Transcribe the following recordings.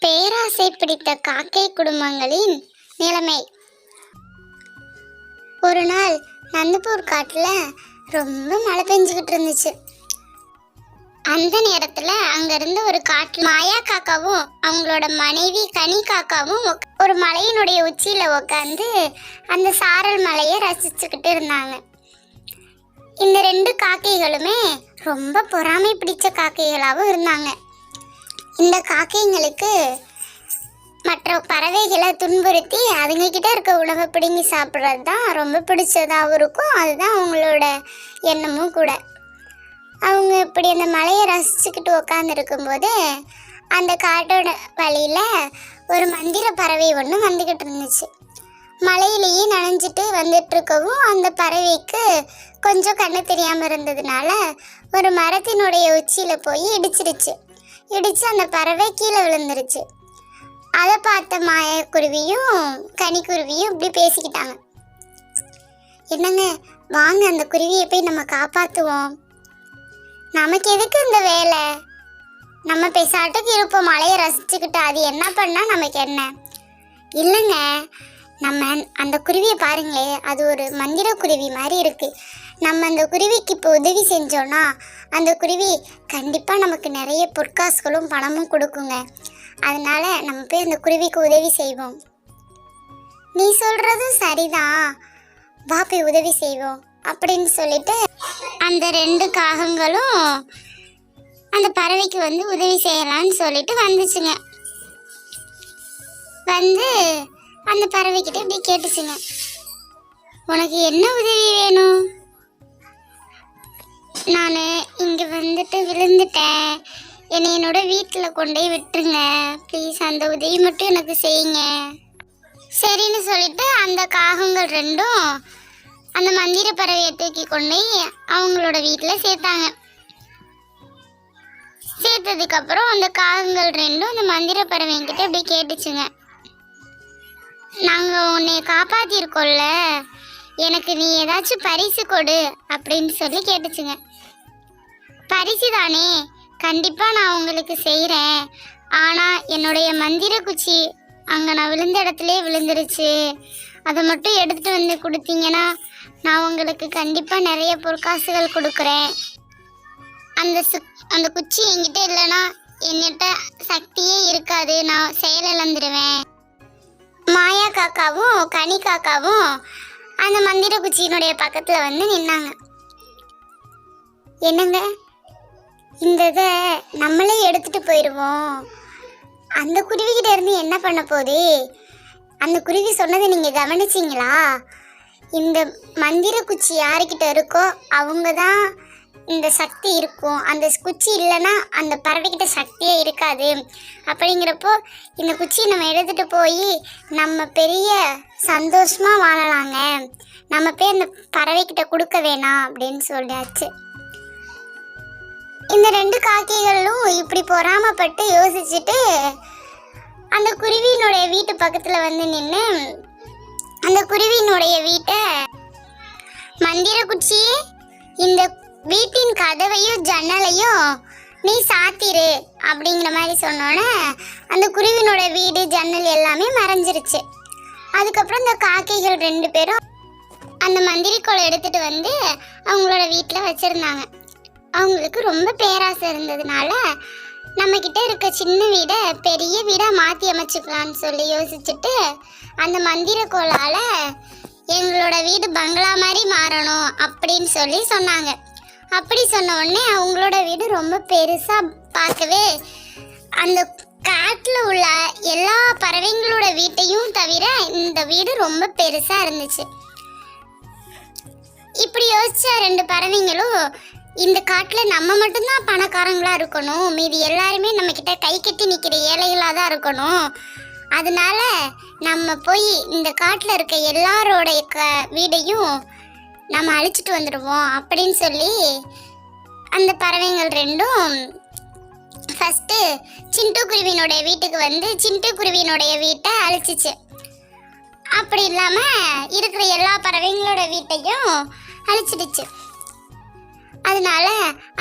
பேராசை பிடித்த காக்கை குடும்பங்களின் நிலைமை. ஒரு நாள் நந்தபூர் காட்டுல ரொம்ப மழை பெஞ்சுக்கிட்டு இருந்துச்சு. அந்த நேரத்துல அங்க இருந்த ஒரு காட்டுல மாயா காக்காவும் அவங்களோட மனைவி கனி காக்காவும் ஒரு மலையினுடைய உச்சியில உட்காந்து அந்த சாரல் மலையை ரசிச்சுக்கிட்டு இருந்தாங்க. இந்த ரெண்டு காக்கைகளுமே ரொம்ப பொறாமை பிடிச்ச காக்கைகளாகவும் இருந்தாங்க. இந்த காக்கைங்களுக்கு மற்ற பறவைகளை துன்புறுத்தி அதுங்க கிட்ட இருக்க உணவை பிடுங்கி சாப்பிட்றது தான் ரொம்ப பிடிச்சதாகவும் இருக்கும். அதுதான் அவங்களோட எண்ணமும் கூட. அவங்க இப்படி அந்த மலையை ரசிச்சுக்கிட்டு உக்காந்துருக்கும் போது அந்த காட்டோட வழியில் ஒரு மந்திர பறவை ஒன்று வந்துக்கிட்டு இருந்துச்சு. மலையிலேயே நனைஞ்சிட்டு வந்துட்டு இருக்கவும் அந்த பறவைக்கு கொஞ்சம் கண்ணு தெரியாமல் இருந்ததுனால ஒரு மரத்தினுடைய உச்சியில் போய் இடிச்சிருச்சு. அந்த பறவை கீழே விழுந்துருச்சு. அதை பார்த்த மாயக்குருவியும் கனிக்குருவியும் இப்படி பேசிக்கிட்டாங்க. என்னங்க, வாங்க அந்த குருவியை போய் நம்ம காப்பாற்றுவோம். நமக்கு எதுக்கு இந்த வேலை? நம்ம பேசாட்டுக்கு இருப்போம், மலையை ரசிச்சுக்கிட்டு அது என்ன பண்ணால் நமக்கு என்ன? இல்லைங்க, நம்ம அந்த குருவியை பாருங்களே, அது ஒரு மந்திர குருவி மாதிரி இருக்குது. நம்ம அந்த குருவிக்கு இப்போ உதவி செஞ்சோன்னா அந்த குருவி கண்டிப்பாக நமக்கு நிறைய பொற்காசுகளும் பணமும் கொடுக்குங்க. அதனால நம்ம போய் அந்த குருவிக்கு உதவி செய்வோம். நீ சொல்கிறதும் சரிதான், வா போய் உதவி செய்வோம் அப்படின்னு சொல்லிட்டு அந்த ரெண்டு காகங்களும் அந்த பறவைக்கு வந்து உதவி செய்யலான்னு சொல்லிட்டு வந்துச்சுங்க. வந்து அந்த பறவைக்கிட்ட இப்படி கேட்டுச்சுங்க, உனக்கு என்ன உதவி வேணும்? நான் இங்கே வந்துட்டு விழுந்துட்டேன், என்னோட வீட்டில் கொண்டு போய் விட்டுருங்க ப்ளீஸ், அந்த உதவி மட்டும் எனக்கு செய்யுங்க. சரின்னு சொல்லிட்டு அந்த காகங்கள் ரெண்டும் அந்த மந்திர பறவையை தூக்கி கொண்டு அவங்களோட வீட்டில் சேர்த்தாங்க. சேர்த்ததுக்கப்புறம் அந்த காகங்கள் ரெண்டும் அந்த மந்திர பறவைங்கிட்ட இப்படி கேட்டுச்சுங்க, நாங்கள் உன்னை காப்பாற்றிருக்கோம்ல, எனக்கு நீ ஏதாச்சும் பரிசு கொடு அப்படின்னு சொல்லி கேட்டுச்சுங்க. பரிசு தானே, கண்டிப்பாக நான் உங்களுக்கு செய்கிறேன். ஆனால் என்னுடைய மந்திர குச்சி அங்கே நான் விழுந்த இடத்துலே விழுந்துருச்சு, அதை மட்டும் எடுத்துகிட்டு வந்து கொடுத்தீங்கன்னா நான் உங்களுக்கு கண்டிப்பாக நிறைய பொற்காசுகள் கொடுக்குறேன். அந்த குச்சி என்கிட்ட இல்லைன்னா என்கிட்ட சக்தியே இருக்காது, நான் செயலிழந்துடுவேன். மாயா காக்காவும் கனி காக்காவும் அந்த மந்திர குச்சியினுடைய பக்கத்தில் வந்து நின்னாங்க. என்னங்க, இந்த இதை நம்மளே எடுத்துகிட்டு போயிடுவோம், அந்த குருவிகிட்ட இருந்து என்ன பண்ண போகுது? அந்த குருவி சொன்னதை நீங்கள் கவனிச்சிங்களா? இந்த மந்திர குச்சி யாருக்கிட்ட இருக்கோ அவங்க தான் இந்த சக்தி இருக்கும், அந்த குச்சி இல்லைன்னா அந்த பறவைக்கிட்ட சக்தியே இருக்காது. அப்படிங்கிறப்போ இந்த குச்சியை நம்ம எடுத்துகிட்டு போய் நம்ம பெரிய சந்தோஷமாக வாழலாங்க, நம்ம போய் அந்த பறவைக்கிட்ட கொடுக்க வேணாம் அப்படின்னு சொல்லியாச்சு. இந்த ரெண்டு காக்கைகளும் இப்படி பொறாமப்பட்டு யோசிச்சுட்டு அந்த குருவியினுடைய வீட்டு பக்கத்தில் வந்து நின்று அந்த குருவியினுடைய வீட்டை, மந்திர குச்சியே இந்த வீட்டின் கதவையும் ஜன்னலையும் நீ சாத்திரு அப்படிங்கிற மாதிரி சொன்னோன்னே அந்த குருவினோட வீடு ஜன்னல் எல்லாமே மறைஞ்சிருச்சு. அதுக்கப்புறம் இந்த காக்கைகள் ரெண்டு பேரும் அந்த மந்திரிக்கோளை எடுத்துட்டு வந்து அவங்களோட வீட்டில் வச்சுருந்தாங்க. அவங்களுக்கு ரொம்ப பேராசை இருந்ததுனால நம்மக்கிட்ட இருக்க சின்ன வீடை பெரிய வீடாக மாற்றி அமைச்சுக்கலான்னு சொல்லி யோசிச்சுட்டு அந்த மந்திரக்கோளால் எங்களோட வீடு பங்களா மாதிரி மாறணும் அப்படின்னு சொல்லி சொன்னாங்க. அப்படி சொன்ன உடனே அவங்களோட வீடு ரொம்ப பெருசாக பார்க்கவே அந்த காட்டில் உள்ள எல்லா பறவைங்களோட வீட்டையும் தவிர இந்த வீடு ரொம்ப பெருசாக இருந்துச்சு. இப்படி யோசிச்ச ரெண்டு பறவைங்களும், இந்த காட்டில் நம்ம மட்டும்தான் பணக்காரங்களாக இருக்கணும், மீதி எல்லாருமே நம்மக்கிட்ட கை கட்டி நிற்கிற ஏழைகளாக தான் இருக்கணும், அதனால நம்ம போய் இந்த காட்டில் இருக்க எல்லாரோடைய வீடையும் நம்ம அழிச்சிட்டு வந்துடுவோம் அப்படின்னு சொல்லி அந்த பறவைகள் ரெண்டும் ஃபஸ்ட்டு சிண்டு குருவினுடைய வீட்டுக்கு வந்து சிண்டு குருவினுடைய வீட்டை அழிச்சிச்சு. அப்படி இல்லாமல் இருக்கிற எல்லா பறவைங்களோட வீட்டையும் அழிச்சிடுச்சு. அதனால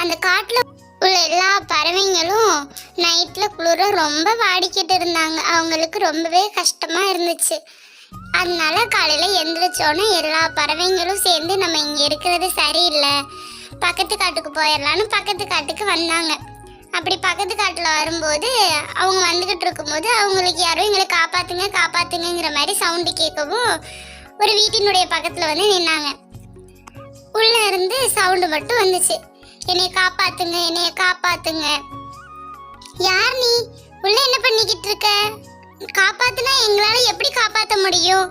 அந்த காட்டில் உள்ள எல்லா பறவைங்களும் நைட்டில் குளிர ரொம்ப வாடிக்கிட்டு இருந்தாங்க. அவங்களுக்கு ரொம்பவே கஷ்டமாக இருந்துச்சு. அதனால காலையில் எந்திரிச்சோன்னே எல்லா பறவைங்களும் சேர்ந்து நம்ம இங்கே இருக்கிறது சரியில்லை, பக்கத்து காட்டுக்கு போயிடலான்னு பக்கத்து காட்டுக்கு வந்தாங்க. அப்படி பக்கத்து காட்டில் வரும்போது அவங்க வந்துக்கிட்டு இருக்கும்போது அவங்களுக்கு யாரோ எங்களை காப்பாற்றுங்க காப்பாற்றுங்கிற மாதிரி சவுண்டு கேட்கவும் ஒரு வீட்டினுடைய பக்கத்தில் வந்து நின்னாங்க. உள்ளே இருந்து சவுண்டு மட்டும் வந்துச்சு, என்னைய காப்பாத்துங்க என்னைய காப்பாத்துங்க. யார் நீ? உள்ள என்ன பண்ணிக்கிட்டு இருக்க? காப்பாத்துனா எங்களால எப்படி காப்பாற்ற முடியும்?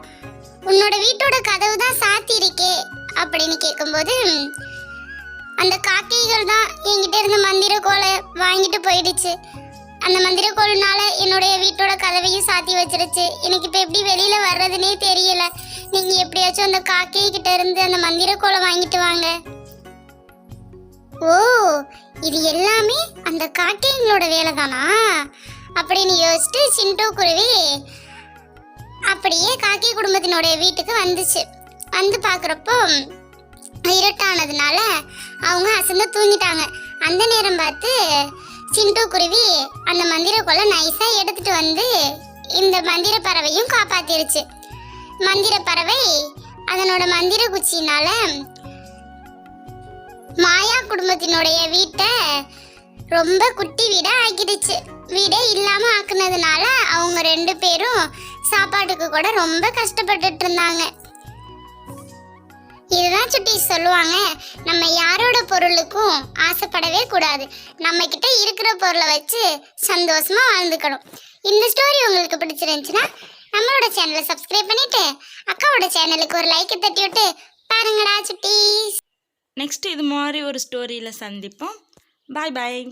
உன்னோட வீட்டோட கதவு தான் சாத்தி இருக்கே அப்படின்னு கேட்கும்போது அந்த காக்கைகள் தான் என்கிட்ட இருந்த மந்திர கோலை வாங்கிட்டு போயிடுச்சு. அந்த மந்திர கோல்னால என்னுடைய வீட்டோட கதவையும் சாத்தி வச்சிருச்சு. எனக்கு இப்போ எப்படி வெளியில வர்றதுனே தெரியல. நீங்க எப்படியாச்சும் அந்த காக்கை கிட்ட இருந்து அந்த மந்திர கோலை வாங்கிட்டு வாங்க. ஓ, இது எல்லாமே அந்த காக்கைங்களோட வேலை தானா அப்படின்னு யோசிச்சுட்டு சிண்டோ குருவி அப்படியே காக்கை குடும்பத்தினுடைய வீட்டுக்கு வந்துச்சு. வந்து பார்க்குறப்போ இருட்டானதுனால அவங்க அசந்து தூங்கிட்டாங்க. அந்த நேரம் பார்த்து சிண்டோ குருவி அந்த மந்திர கோலை நைஸாக எடுத்துட்டு வந்து இந்த மந்திர பறவையும் காப்பாத்திருச்சு. மந்திர பறவை அதனோட மந்திர குச்சினால மாயா குடும்பத்தினுடைய வீட்டை ரொம்ப குட்டி வீடா ஆக்கிடுச்சு. வீடே இல்லாம ஆக்குனதுனால அவங்க 2 பேரும் சாப்பாட்டுக்கு கூட ரொம்ப கஷ்டப்பட்டுட்டு இருந்தாங்க. இதுதான் சுட்டி சொல்லுவாங்க, நம்ம யாரோட பொருளுக்கும் ஆசைப்படவே கூடாது, நம்ம கிட்ட இருக்கிற பொருளை வச்சு சந்தோஷமா வாழ்ந்துக்கணும். இந்த ஸ்டோரி உங்களுக்கு பிடிச்சிருந்துச்சுன்னா நம்மளோட சேனலை சப்ஸ்கிரைப் பண்ணிட்டு அக்காவோட சேனலுக்கு ஒரு லைக் தட்டி விட்டு பாருங்கடா சுட்டீஸ். நெக்ஸ்ட் இது மாதிரி ஒரு ஸ்டோரியில் சந்திப்போம். பாய் பாய்.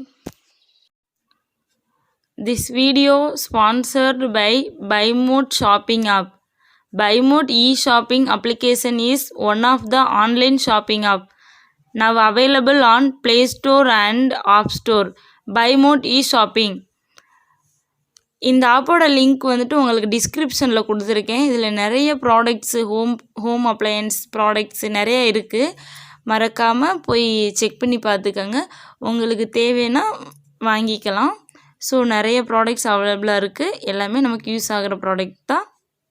This video sponsored by BuyMode shopping app. BuyMode e-shopping application is one of the online shopping app now available on Play Store and App Store. BuyMode e-shopping. இந்த ஆப்போட லிங்க் வந்துட்டு உங்களுக்கு டிஸ்கிரிப்ஷனில் கொடுத்துருக்கேன். இதில் நிறைய ப்ராடக்ட்ஸு ஹோம் அப்ளையன்ஸ் ப்ராடக்ட்ஸு நிறைய இருக்குது. மறக்காமல் போய் செக் பண்ணி பார்த்துக்கோங்க. உங்களுக்கு தேவைன்னா வாங்கிக்கலாம். ஸோ நிறைய ப்ராடக்ட்ஸ் அவைலபிளாக இருக்குது. எல்லாமே நமக்கு யூஸ் ஆகிற ப்ராடக்ட் தான்.